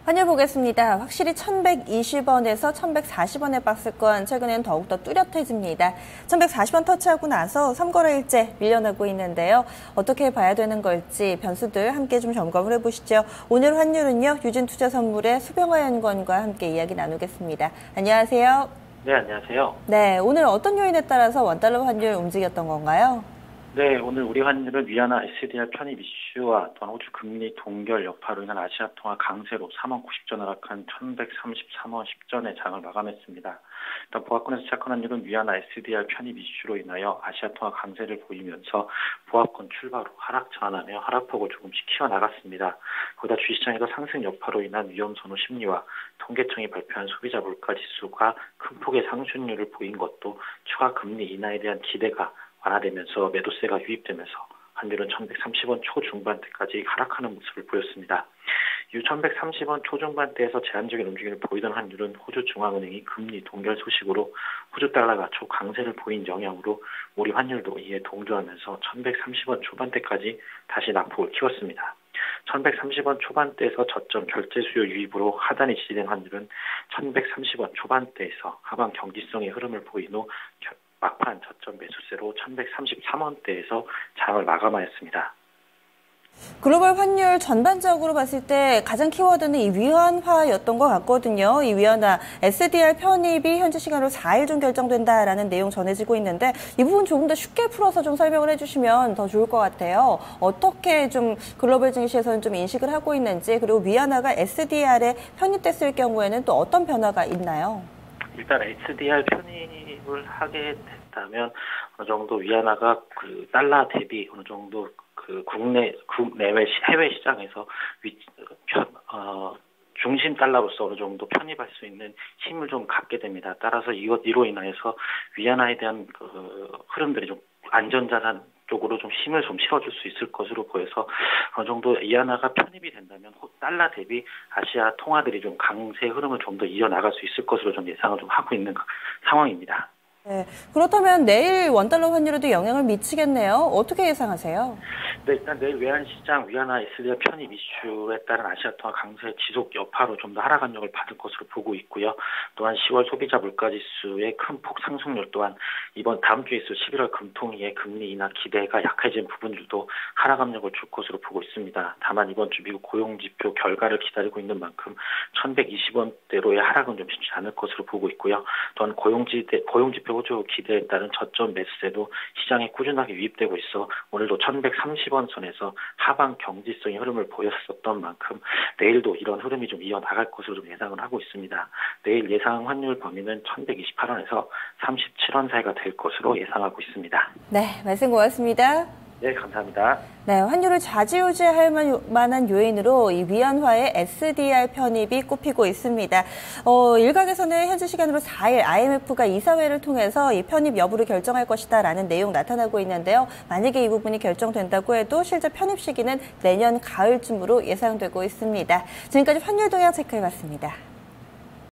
환율 보겠습니다. 확실히 1120원에서 1140원의 박스권 최근엔 더욱더 뚜렷해집니다. 1140원 터치하고 나서 3거래일째 밀려나고 있는데요. 어떻게 봐야 되는 걸지 변수들 함께 좀 점검을 해보시죠. 오늘 환율은요. 유진투자선물의 수병화 연구원과 함께 이야기 나누겠습니다. 안녕하세요. 네, 안녕하세요. 네, 오늘 어떤 요인에 따라서 원달러 환율 움직였던 건가요? 네, 오늘 우리 환율은 위안화 SDR 편입 이슈와 또한 호주 금리 동결 여파로 인한 아시아 통화 강세로 3원 90전 하락한 1133원 10전의 장을 마감했습니다. 일단 보합권에서 시작한 환율은 위안화 SDR 편입 이슈로 인하여 아시아 통화 강세를 보이면서 보합권 출바로 하락 전환하며 하락폭을 조금씩 키워나갔습니다. 거기다 주식시장에서 상승 여파로 인한 위험 선호 심리와 통계청이 발표한 소비자 물가 지수가 큰 폭의 상승률을 보인 것도 추가 금리 인하에 대한 기대가 완화되면서 매도세가 유입되면서 환율은 1130원 초중반대까지 하락하는 모습을 보였습니다. 이후 1130원 초중반대에서 제한적인 움직임을 보이던 환율은 호주 중앙은행이 금리 동결 소식으로 호주 달러가 초강세를 보인 영향으로 우리 환율도 이에 동조하면서 1130원 초반대까지 다시 낙폭을 키웠습니다. 1130원 초반대에서 저점 결제 수요 유입으로 하단이 지지된 환율은 1130원 초반대에서 하방 경직성의 흐름을 보인 후 막판 저점 매수세로 1133원대에서 장을 마감하였습니다. 글로벌 환율 전반적으로 봤을 때 가장 키워드는 이 위안화였던 것 같거든요. 이 위안화 SDR 편입이 현지 시간으로 4일 중 결정된다라는 내용 전해지고 있는데 이 부분 조금 더 쉽게 풀어서 좀 설명을 해주시면 더 좋을 것 같아요. 어떻게 좀 글로벌 증시에서는 좀 인식을 하고 있는지, 그리고 위안화가 SDR에 편입됐을 경우에는 또 어떤 변화가 있나요? 일단 SDR 편입을 하게 됐다면 어느 정도 위안화가 그 달러 대비 어느 정도 그 국내외 해외 시장에서 중심 달러로서 어느 정도 편입할 수 있는 힘을 좀 갖게 됩니다. 따라서 이로 인하여서 위안화에 대한 그 흐름들이 좀 안전자산 쪽으로 좀 힘을 좀 실어줄 수 있을 것으로 보여서 어느 정도 위안화가 편입이 된다면 달러 대비 아시아 통화들이 좀 강세 흐름을 좀 더 이어나갈 수 있을 것으로 좀 예상을 좀 하고 있는 상황입니다. 네, 그렇다면 내일 원달러 환율에도 영향을 미치겠네요. 어떻게 예상하세요? 네, 일단 내일 외환시장 위안화 SDR 편입 이슈에 따른 아시아 통화 강세 지속 여파로 좀 더 하락 압력을 받을 것으로 보고 있고요. 또한 10월 소비자 물가지수의 큰 폭 상승률 또한 이번 다음 주 있을 11월 금통위의 금리 인하 기대가 약해진 부분들도 하락 압력을 줄 것으로 보고 있습니다. 다만 이번 주 미국 고용지표 결과를 기다리고 있는 만큼 1120원대로의 하락은 좀 쉽지 않을 것으로 보고 있고요. 또한 고용지표 호주 기대에 따른 저점 매수세도 시장에 꾸준하게 유입되고 있어 오늘도 1130원 선에서 하방 경직성의 흐름을 보였었던 만큼 내일도 이런 흐름이 좀 이어나갈 것으로 좀 예상을 하고 있습니다. 내일 예상 환율 범위는 1128원에서 37원 사이가 될 것으로 예상하고 있습니다. 네, 말씀 고맙습니다. 네, 감사합니다. 네, 환율을 좌지우지할 만한 요인으로 이 위안화의 SDR 편입이 꼽히고 있습니다. 일각에서는 현지 시간으로 4일 IMF가 이사회를 통해서 이 편입 여부를 결정할 것이다라는 내용 나타나고 있는데요. 만약에 이 부분이 결정된다고 해도 실제 편입 시기는 내년 가을쯤으로 예상되고 있습니다. 지금까지 환율 동향 체크해봤습니다.